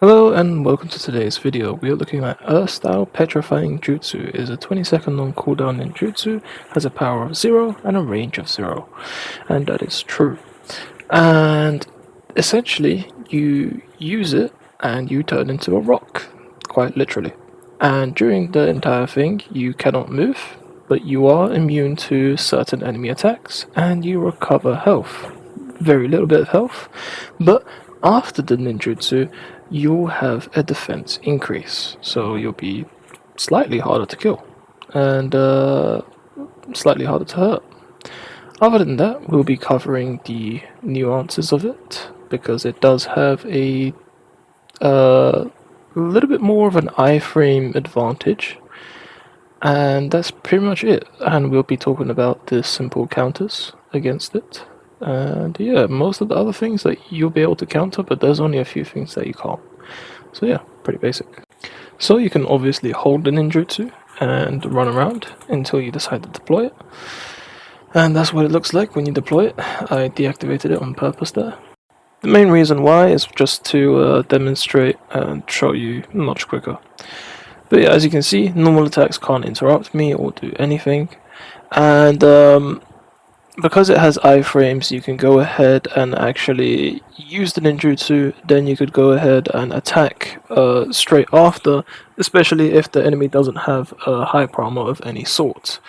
Hello and welcome to today's video. We are looking at Earth-style Petrifying Jutsu. It is a 20-second long cooldown ninjutsu, has a power of 0 and a range of 0. And that is true. And essentially, you use it and you turn into a rock, quite literally. And during the entire thing, you cannot move, but you are immune to certain enemy attacks and you recover health. Very little bit of health, but after the ninjutsu, you'll have a defense increase, so you'll be slightly harder to kill and slightly harder to hurt. Other than that, we'll be covering the nuances of it because it does have a little bit more of an iframe advantage, and that's pretty much it. And we'll be talking about the simple counters against it. And yeah, most of the other things that you'll be able to counter, but there's only a few things that you can't. So yeah, pretty basic. So you can obviously hold the ninjutsu and run around until you decide to deploy it. And that's what it looks like when you deploy it. I deactivated it on purpose there. The main reason why is just to demonstrate and show you much quicker. But yeah, as you can see, normal attacks can't interrupt me or do anything. And because it has iframes, you can go ahead and actually use the ninjutsu, then you could go ahead and attack straight after, especially if the enemy doesn't have a high armor of any sort.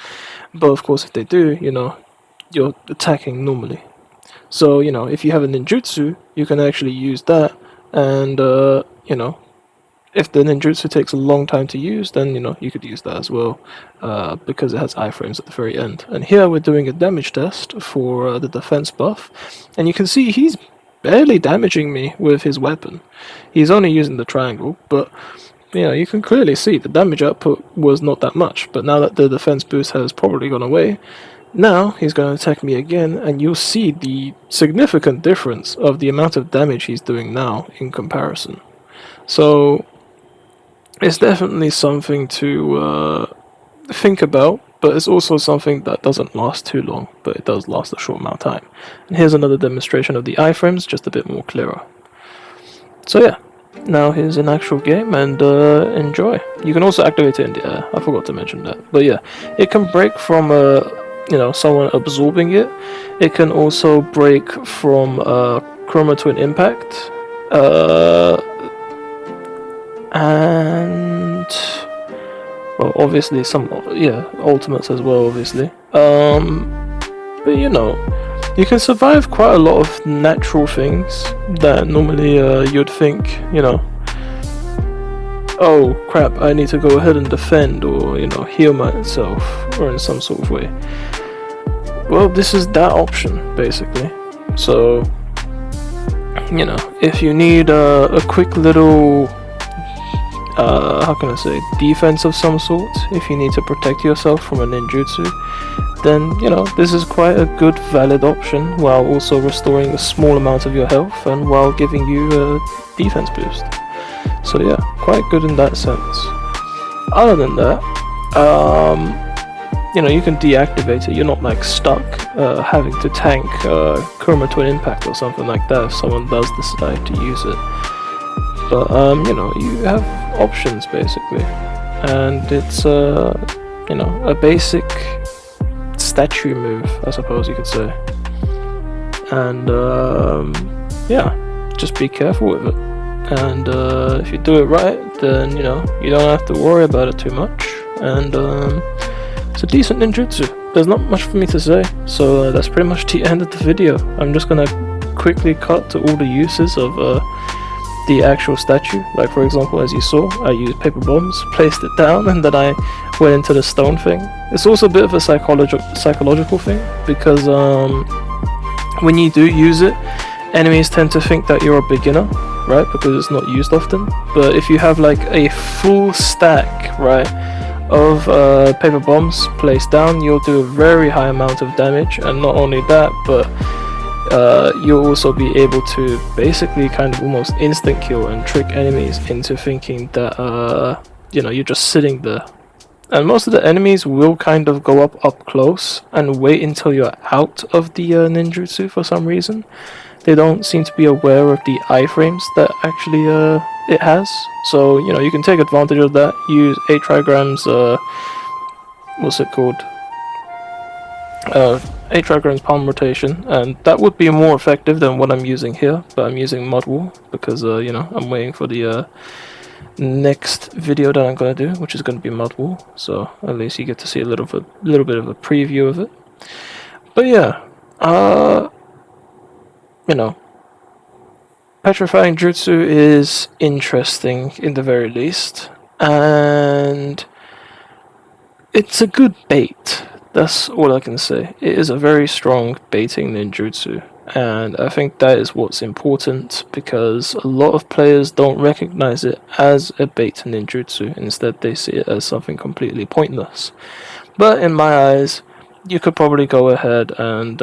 But of course if they do, you're attacking normally. So, if you have a ninjutsu, you can actually use that, and, if the ninjutsu takes a long time to use, then, you could use that as well, because it has iframes at the very end. And here we're doing a damage test for the defense buff, and you can see he's barely damaging me with his weapon. He's only using the triangle, but, you can clearly see the damage output was not that much. But now that the defense boost has probably gone away, now he's going to attack me again, and you'll see the significant difference of the amount of damage he's doing now in comparison. So it's definitely something to think about, but it's also something that doesn't last too long, but it does last a short amount of time. And here's another demonstration of the iframes, just a bit more clearer. So yeah, now here's an actual game, and enjoy. You can also activate it in the air, I forgot to mention that. But yeah, it can break from someone absorbing it. It can also break from Chroma Twin Impact, and well, obviously some ultimates as well, obviously. But you can survive quite a lot of natural things that normally you'd think, oh crap, I need to go ahead and defend or heal myself or in some sort of way. Well, this is that option basically. So if you need a quick little defense of some sort, if you need to protect yourself from a ninjutsu, then this is quite a good valid option, while also restoring a small amount of your health and while giving you a defense boost. So yeah, quite good in that sense. Other than that, you can deactivate it. You're not like stuck having to tank Chroma Twin Impact or something like that if someone does decide to use it. But you have options basically, and it's a basic statue move, I suppose you could say. And just be careful with it. And if you do it right, then you don't have to worry about it too much. And it's a decent ninjutsu. There's not much for me to say, so that's pretty much the end of the video. I'm just gonna quickly cut to all the uses of the actual statue. Like for example, as you saw, I used paper bombs, placed it down, and then I went into the stone thing. It's also a bit of a psychological thing, because when you do use it, enemies tend to think that you're a beginner, right, because it's not used often. But if you have like a full stack, right, of paper bombs placed down, you'll do a very high amount of damage. And not only that, but you'll also be able to basically kind of almost instant kill and trick enemies into thinking that you're just sitting there. And most of the enemies will kind of go up close and wait until you're out of the ninjutsu for some reason. they don't seem to be aware of the iframes that actually it has. So you know, you can take advantage of that. Use 8 trigrams. What's it called? 8 trigrams palm rotation, and that would be more effective than what I'm using here. But I'm using mud wall because you know, I'm waiting for the next video that I'm gonna do, which is gonna be mud wall. So at least you get to see a little bit of a preview of it. But yeah, you know, Petrifying Jutsu is interesting in the very least, and it's a good bait. That's all I can say. It is a very strong baiting ninjutsu, and I think that is what's important because a lot of players don't recognize it as a bait ninjutsu. Instead, they see it as something completely pointless. But in my eyes, you could probably go ahead and,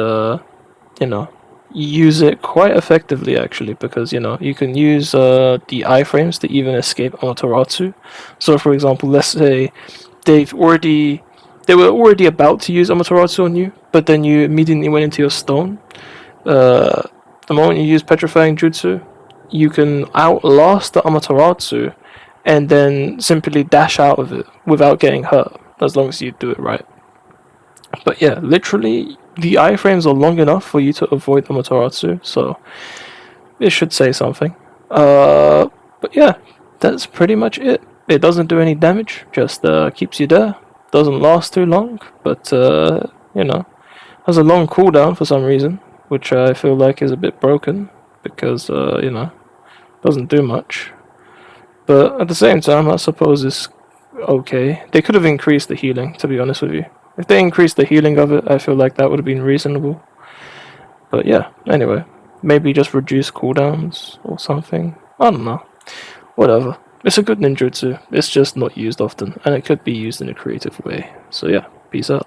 you know, use it quite effectively actually, because you know, you can use the iframes to even escape Amaterasu. So for example, let's say they were already about to use Amaterasu on you, but then you immediately went into your stone. The moment you use Petrifying Jutsu, you can outlast the Amaterasu and then simply dash out of it without getting hurt, as long as you do it right. But yeah, literally, the iframes are long enough for you to avoid Amaterasu, so it should say something. But yeah, that's pretty much it. It doesn't do any damage, just keeps you there. Doesn't last too long, but you know, has a long cooldown for some reason, which I feel like is a bit broken because you know, doesn't do much. But at the same time, I suppose it's okay. They could have increased the healing, to be honest with you. If they increased the healing of it, I feel like that would have been reasonable. But yeah, anyway, maybe just reduce cooldowns or something. I don't know. Whatever. It's a good ninjutsu. It's just not used often, and it could be used in a creative way. So yeah, peace out.